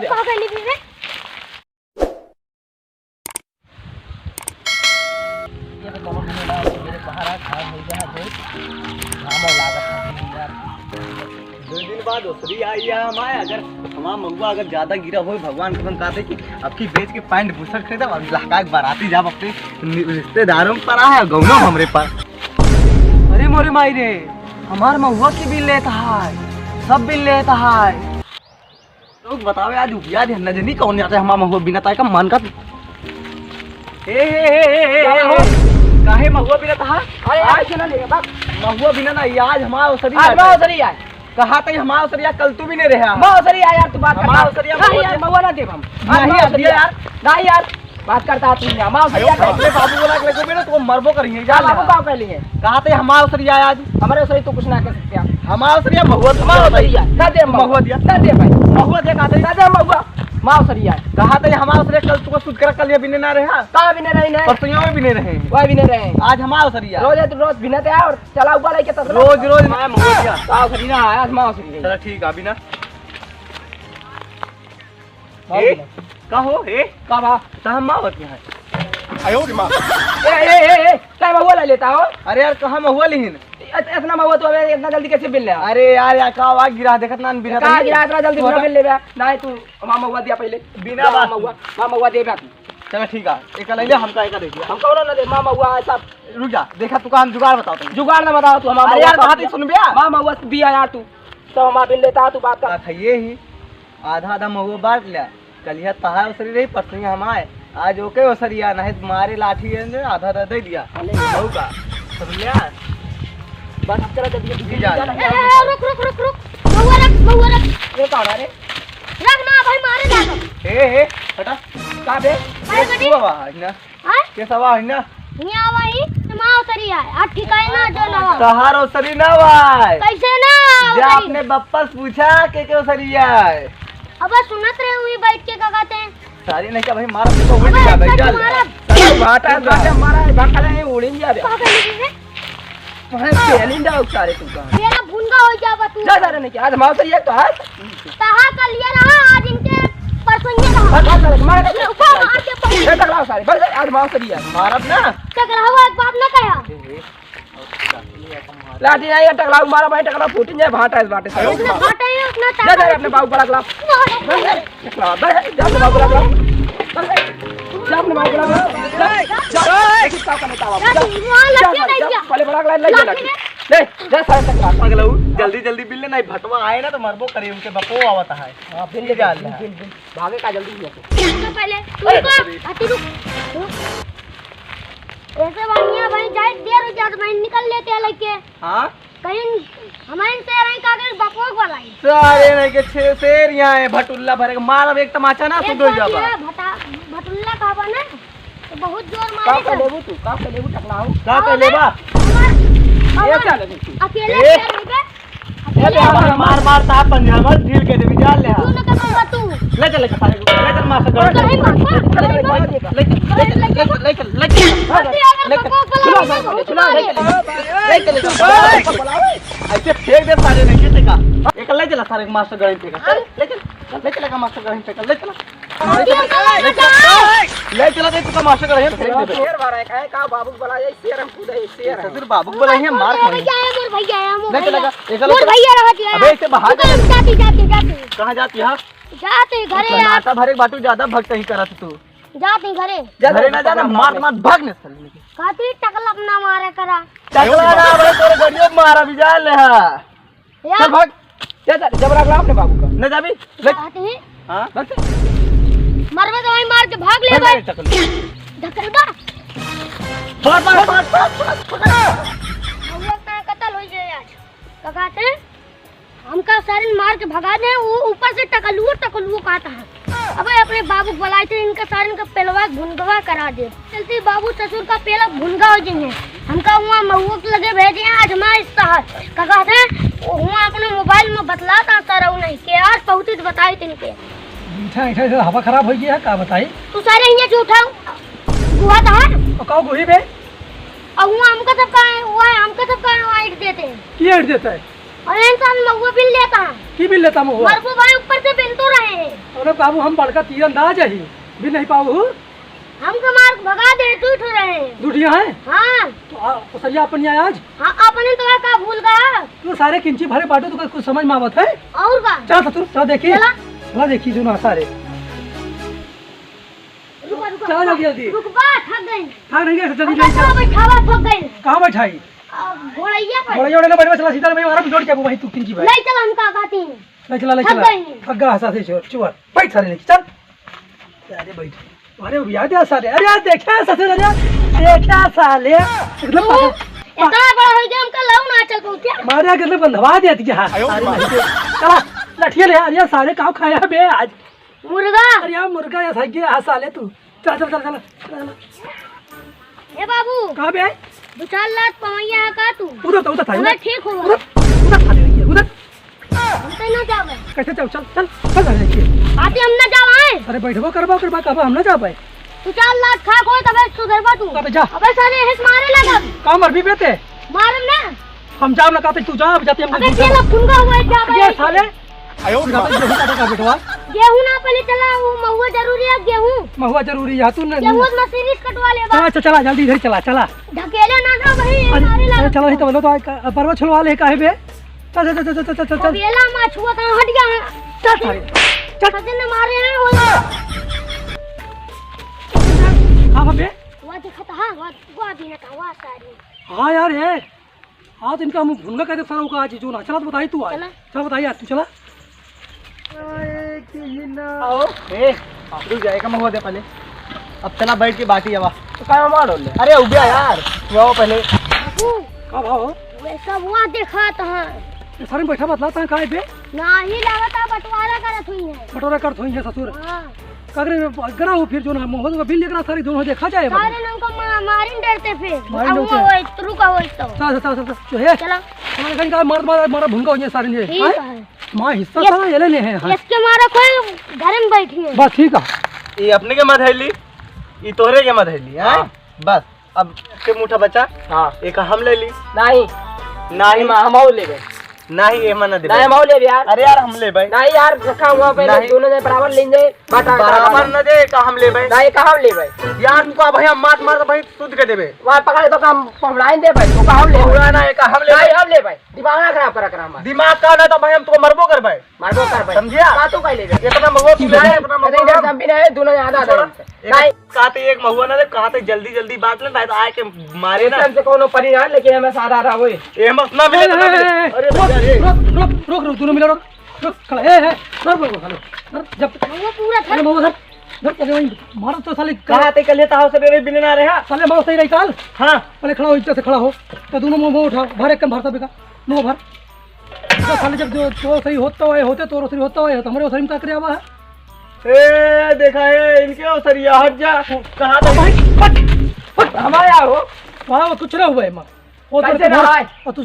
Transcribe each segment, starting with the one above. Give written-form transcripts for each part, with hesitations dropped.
पागल भी है। ये तो कमर में डाल मेरे बाहर आ खा हो गया है घाम और लागत है यार। 2 दिन बाद उसरी आई है हमारे अगर हमारा महुआ अगर ज्यादा गिरा हो भगवान कसम कहते कि आपकी बेच के पैंट बुशर्ट खरीदा और लहका के बाराती जाब अपने रिश्तेदारों पर आया गौना हमरे पास। अरे मोरे माई रे हमार महुआ की बिल लेता है सब बिल लेता है। लोग बताओ आज याद है नजनी कौन जाता है हमारा महुआ बिना ताय का मन का काहे महुआ बिना था। अरे आज ना ले बाप महुआ बिना ना आज हमारा उसरी है कहा था हमारा उसरिया कल तू भी नहीं रहा मां उसरिया यार तू बात हमारा उसरिया यार महुआ ना दे हम नहीं दिया यार नहीं यार बात करता तू नहीं मां उसरिया अपने बाबू बोला के लेको मेरे तो मरबो करेंगे जा बाबू का कह लिए कहा था हमारा उसरिया आज हमारे उसरी तो कुछ ना कर सकते हमारा उसरिया महुआ तुम्हारा उसरिया ना दे महुआ दिया ना दे भाई महुआ दे कहा था ना दे महुआ मां उसरिया कहा था हमारा उसरिया कल तुमको सुध कर कल ये बिने ना रहा कहां बिने रही नहीं परसों में बिने रहे वही बिने रहे आज हमारा उसरिया रोज बिने आ और चला ऊपर लेके तब रोज मैं महुआ दिया का उसरिया आया मां उसरिया चलो ठीक है बिना ए कहो ए का बा हम मां होती है आयो रे मां ए काय महुआ ले लेता हो। अरे यार कहां महुआ लिहिन इतना महुआ तो हमें इतना जल्दी कैसे बिल ले। अरे यार का आवाज गिरा देखत ना बिना का गिरा इतना जल्दी बिना बिल ले बे नहीं तू मां महुआ दिया पहले बिना बात मां महुआ दे बे चलो ठीक है एक ले ले हम का एक दे दिया हम कौन ना दे मां महुआ ऐसा रुक जा देखा तू का हम जुगाड़ बताओ तुम जुगाड़ ना बताओ तू हमारा यार बात सुन बे मां महुआ दिया यार तू तो हम बिल लेता तू बात का खाइए ही आधा आधा महुआ बांट ले कल यह तहार उसरी रही परसों हम आए आज ओके उसरिया नहीं तुम्हारे लाठी ने आधा आधा दे दिया बहू का समझ लिया बस चला जल्दी जा रुक महुआ रख ये कौन रे रख ना भाई मारे जा ए हटा का बे तू आवा है ना हां के सवा है ना यहां वही मां उसरी है आ ठिकाए ना जो ना तहार उसरी ना भाई कैसे ना जा आपने बप्पा से पूछा के उसरिया है अब सुनत रहे हुई बैठ के का कहते हैं सारी नहीं क्या भाई मारा तो उड़ जा भाई चल भाटा मारा भाटा नहीं उड़िन जा मैं पेलिन जाओ सारे तू का मेरा भुनगा हो जाबा तू जा सारे नहीं आज मार तो ये तो है कहां कर लिया रहा आज इनके परसों ये रहा भाग सारे मार के ये टकराओ सारे बस आज मार तो दिया मारब ना टकराओ एक बात ना कहा लाठी नहीं टकराओ मारा भाई टकराओ फूटिन जाए भाटा इस बाटे से उतना भाटा है उतना जा जा अपने बाबू बड़ा गला जा अपने बाबू बड़ा जा अपने बाबू बड़ा पहले बड़ा गला ले जा सारे टकरा पगला जल्दी जल्दी बिल नहीं भटवा आए ना तो मरबो करे उनके बपो आवता है हां बिल ले जा भागे का जल्दी पहले रुको रुक ऐसे बढ़िया भाई जाए देर हो जात भाई निकल लेते हैं लेके हां कहीं हमारे से रही कागज बपोक वालाई सारे नहीं के शेर यहां है भटुल्ला भरे मार एक तमाचा ना तू डोल जाबा भटुल्ला खाबा ना तो बहुत जोर मारे का लेबू तू का लेबू टकलाओ का लेबा ये क्या ले अकेले ए मार मार ता पंजाब ढील के देवी जाल ले तू न करूंगा तू ले चल सारे ले चल मार ऐसे फेंक दे सारे नहीं कैसे का एक ले चला सारे मास्टर गणित फेंका ले चला का मास्टर गणित फेंका ले चला ले चला दे तू का मास्टर गणित फेंक दे शेर मारा है का बाबू बोला ये शेर हम खुद है शेर है फिर बाबू बोला है मार खा भैया है मोर भैया है ले चला का मोर भैया रहा जी अबे इसे बाहर जाती कहां जाती है जाते घरे यार नाटा भरे बाटू ज्यादा भक्त ही करत तू जाते घरे घरे ना जाना मार मार भाग न चल खाती टकला अपना मारे करा टकला ना बड़े तोरे गड़ियो मारा भी जा ले चल भाग जा जबरा गला अपने बाबू का न जाबी ले हां बस मरवा दवाई मार के भाग ले भाई ढकल बा फट हम लोग ना कत्ल हो जाए आज का कहते हैं हमका सारिन मार के भगा दे वो ऊपर से टकलुओ कहता है अबे अपने बाबू बुलाए थे इनका सारिन का पेलवा भुनगवा करा दे चलती बाबू ससुर का पेला भुनगा हो जाएंगे हमका वहाँ महुआ लगे भेजे आज हमारे इस्तार का कहते हैं वहाँ अपने मोबाइल में बतलाता सारा नहीं के आज पहुँची तो बताई थे इनके मीठा मीठा से हवा खराब हो गया का बताई तू सारे यहाँ से उठाओ गुहा था और का गुही बे और वहाँ हमका सब का है वहाँ हमका सब का है वहाँ ईट देते हैं की ईट देता है और इंसान महुआ बिल लेता है। की बिल लेता महुआ? मरबू भाई ऊपर से बिल तो रहे हैं। अरे बाबू हम बड़का तीरंदाज है, बिल नहीं पाऊ। हमको मार भगा दे टूट रहे हैं। दुटिया है हाँ तो सरिया अपन यहाँ आज हाँ अपने तो का भूल गया। तू सारे किंची भरे बाटो तो कुछ समझ में आवत है। और का चल ससुर चल देखिए, चला देखिए जो ना सारे रुको रुको चला जल्दी जल्दी। रुक बा थक गई। हाँ नहीं गया जल्दी अच्छा जल्दी। बैठावा थक गई। कहाँ बैठाई? घोड़ैया पर बड़े जोड़े ना बैठवा, चला सीधा मैं मारा बिगड़ के वहीं तू किंची भाई। ले चल हम का कहती हैं। ले चला ले थक चला गई। थक गया हंसा से चोर बैठ सारे लेके चल। अरे बैठ अरे याद है सारे। अरे यार देखा ससुर, अरे देखा साले एकदम इतना बड़ा हो गया हमका लाऊ ना चल को क्या मारे के बंधवा दिया थी हां। चला लठिया ले। अरे सारे काव खाया बे आज मुर्गा। अरे यार मुर्गा या सही हां साले तू। चल चल चल चल। ए बाबू कहां बे? 2-4 लाख पवैया का तू उधर उधर था हमें ठीक होगा। उधर खा ले उधर। हम तो ना जावे। कैसे चल चल चल चल देखिए। आते हम ना जावे। अरे बैठबो करबो कब हम ना जा पाए। 2-4 लाख खा को तबे सुधरबा तू। अबे जा। अबे सारे हिस मारे लगा। काम मर भी बेटे मारम ना। हम जाओ ना कहते तू जा जाते हम। अबे केला फुनगा हुआ है जावे। ये साले गेहूं काटे का बेटवा। गेहूं ना पहले चला वो महुआ जरूरी है। गेहूं महुआ जरूरी है तू ना। गेहूं मशीन कटवा ले बा। चला चला जल्दी इधर चला चला। ढकेले ना ना भाई मारे लगा। चलो ही तो बोलो तो परवा छुलवा ले काहे बे। चल चल चल चल चल चल बेला मा छुआ ता हट गया। चल सजन मारे हैं वो। हां बे वो दिखता हां वो भी ना का वो सारी। हां यार ये हां तो इनका हम भूंगा कहते सारा का आज जो ना। चला तो बताई तू आज। चल बताइए आज तू चला। आओ ए रुक जाएगा महुआ दे पहले। अब चला बैठ के बाटी आवा तो काय मार ले। अरे उठ गया यार तू आओ पहले। का भाव वैसा वो दिखात हां। सारे बैठा बतलाता है काहे बे। नहीं लागता बंटवारा करत हुई है। बटोरा कर थोई है ससुर। हां कागरे गरा हो फिर जो ना मोहन का बिल लेकर सारी दोनों देखा जाए। सारे नाम को मारिन डरते फिर। मारिन डरते। अब वो इतरू का होई तो। चल चल चल जो है चला हमारे कहीं का मर्द मारा भूंगा हो जाए सारे ने। ठीक है। मां हिस्सा सारा ये ले हैं। हां इसके मारा कोई घर में बैठी है। बस ठीक है। ये अपने के मत हैली ये तोहरे के मत हैली हैं बस। अब के मुठा बचा। हां एक हम ले ली। नहीं नहीं मां हम और ले गए। नहीं ये मना दे। नहीं हम और ले यार। अरे यार हम ले भाई। नहीं यार रखा हुआ पहले दोनों ने बराबर ले जाए। बराबर न दे का हम ले भाई। नहीं का हम ले भाई यार तुमको भाई हम मार मार भाई शुद्ध के देबे। वहां पकड़े तो काम पहुंचाएं दे भाई। तो का हम ले पूरा ना एक हम ले। नहीं हम ले भाई दिमाग ना खराब करा हमारा। दिमाग का ना तो भाई हम तुमको मरबो कर भाई। मरबो कर भाई समझिया। का तू कह ले इतना महुआ तू ले इतना महुआ हम भी नहीं दोनों आधा आधा। नहीं कहते एक महुआ ना दे कहते जल्दी जल्दी बात ले नहीं तो आए के मारे ना से कोनो परिणाम लेकिन हमें सारा रहा होए। ए मत ना मिले। अरे रोक रोक दोनों मिला रोक रोक खड़ा ए रोक रोक रोक जब वो पूरा था। अरे मो उधर उधर वहीं मारो तो साले कहा ते कल लेता हो सब बिन ना रहा। साले मारो सही रही काल। हां पहले खड़ा हो इज्जत से खड़ा हो तो दोनों मुंह उठा भर एक कम भरता बेका मुंह भर। तो साले जब जो तो सही होता है होते तो सही होता है हमारे सही में का करे आवा है। ए देखा है इनके सरिया हट जा। कहां था भाई फट हमारे आओ वहां कुछ ना हुआ है मां वो कैसे ना है। और तू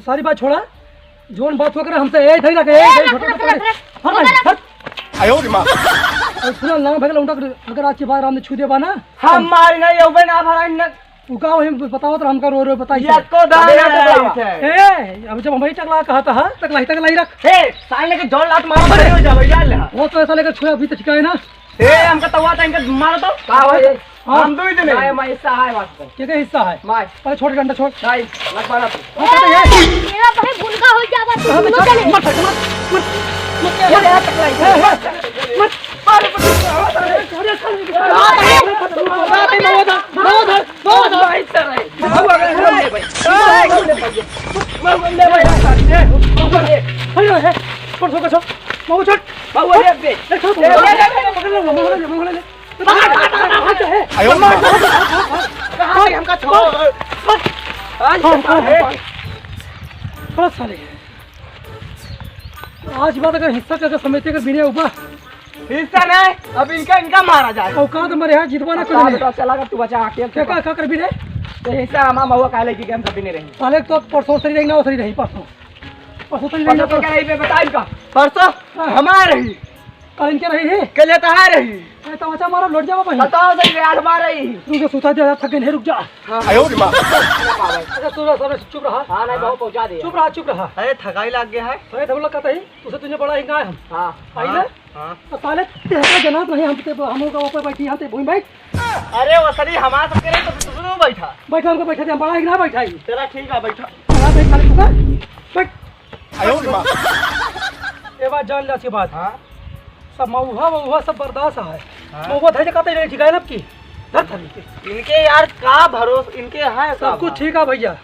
सारी बात छोड़ा जोन बात हो कर हमसे ए थई रखे ए छोटे आयो रे मां। और सुना ना भगला उंटा अगर आज के बाद हमने छू दे बाना हम मारी नहीं होबे ना भरा न उका वही बताओ तो हमका रो रो बताइए। या को दान है ए अब जब हम ही टकला कहा था टकला ही रख। ए साले के जोन लात मार मारे हो जावे यार ले। वो तो ऐसा लेकर छुआ अभी तो ठिका है ना। ए हमका तवा था इनका मार दो का भाई हम दो ही दे नहीं मैं हिस्सा है वास्ते क्या हिस्सा है माय पहले छोड़ डंडा छोड़ नहीं लग मारा तू। मेरा भाई भूलका हो जावा तू दोनों चले। मत आज बात अगर हिस्सा का समझते अगर बिना ऊपर हिस्सा नहीं अब इनका मारा जाए। औकात में रहा जितवाना कर चला कर तू बचा के क्या कर भी रे तो हिस्सा हमारा महुआ काले की हम कभी नहीं रही। पहले तो परसों सही रही ना सही रही परसों परसों सही रही पे बता इनका परसों हमारे रही कल इनके रही है के लेता है रही अरे तमाचा मारा लौट जाओ भाई बताओ सही यार मार रही तू जो सुता दे थक गए रुक जा अच्छा तू सब चुप रहा हाँ नहीं बहुत पहुंचा दे चुप रहा अरे थकाई लग गया है अरे तब लोग कहते ही तुझे तुझे बड़ा हिंगा है हम हाँ आई ना हाँ तो साले तेरा जनाब नहीं हम ते हम लोग ऊपर बैठी यहाँ ते भूमि भाई अरे वो सरी हमारा सबके नहीं तो तुझे बैठा बैठा हमको बैठा दे हम बड़ा हिंगा बैठा ही तेरा ठीक है बैठा बड़ा बैठ खाली तू बैठ ये बात जान ले अच्छी बात हाँ सब मऊहा सब बर्दाश्त है मऊहा थे कहते नहीं ठिकाए ना की इनके यार का भरोसा इनके है सब कुछ ठीक है भैया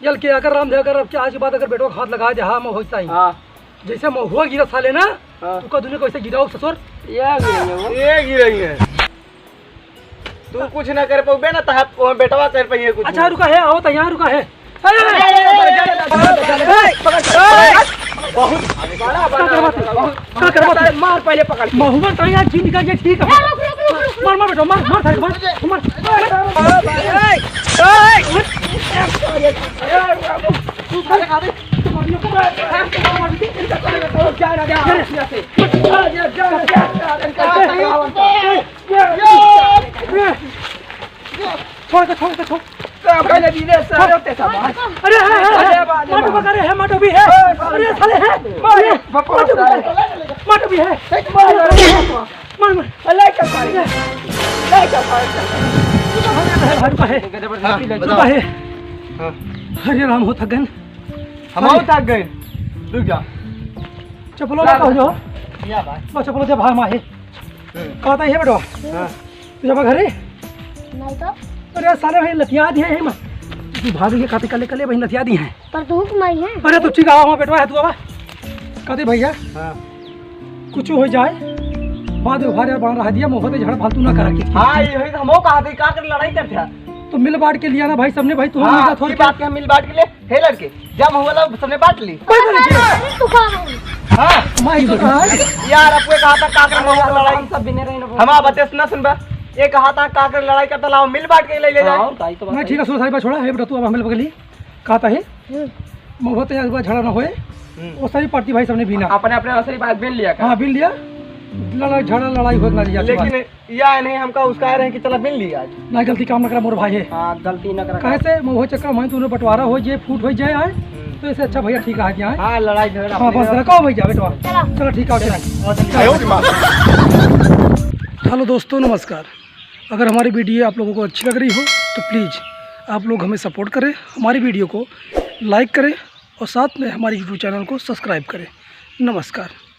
यल के अगर राम दे अगर अब क्या आज बात अगर बेटो हाथ लगा दे हाँ मैं होता ही हाँ जैसे महुआ गिरा साले ना हाँ। तू का दुनिया को ऐसे गिराओ ससुर ये गिरही है तू कुछ ना कर पाओगे ना तो बेटवा कर पाइए कुछ अच्छा रुका है आओ तो यहाँ रुका है मार पहले पकड़ महुआ तो यहाँ जी निकल ठीक है मार बेटो मार सारे छोड़ अरे माटो भी है अरे साले है माटो भी है हरे राम हो थक गए हम थक गए रुक जा चप्पलों का जो चप्पलों जब भाई माहे कहता है बेटो जब घरे नहीं तो अरे साले भाई लतिया दिए हैं तू भाभी के खाते कले कले भाई लतिया दी हैं पर धूप में है अरे तू ठीक आओ बेटवा है तू बाबा कहते भैया कुछ हो जाए बाद में भारे बन रहा दिया मोहब्बत झड़ फालतू ना करा की हाँ यही हम कहा थे का कर लड़ाई करते तो मिल बांट के लिया ना भाई सबने भाई तू हाँ, थोड़ी बात के हम मिल बांट के लिए हे लड़के जब हुआ लोग सबने बांट ली तू कहाँ हाँ माई तो कहा यार आपको कहा था काकर महुआ लड़ाई सब बिने रहे हमारा बते सुना सुनबा ये कहा था काकर लड़ाई करता लाओ मिल बांट के ले जाए मैं ठीक है सुनो सारी बात छोड़ा है बेटा तू अब हमें पकड़ ली कहता है मोहब्बत यार झगड़ा ना होए वो सारी पार्टी भाई सबने बीना अपने अपने असली बात बिन लिया हाँ बिन लिया लड़ाई झगड़ा लड़ाई हो ना लिया लेकिन या नहीं हमका उसका रहे कि चला बिन लिया आज ना गलती काम ना करा मोर भाई है हाँ गलती न करा कैसे मोह चक्कर मैं तूने बंटवारा हो जाए फूट हो जाए आए तो इससे अच्छा भैया ठीक है यहाँ हाँ लड़ाई झगड़ा हाँ बस रखो भैया बेटवा चलो ठीक है हेलो दोस्तों नमस्कार अगर हमारी वीडियो आप लोगों को अच्छी लग रही हो तो प्लीज़ आप लोग हमें सपोर्ट करें हमारी वीडियो को लाइक करें और साथ में हमारे यूट्यूब चैनल को सब्सक्राइब करें नमस्कार।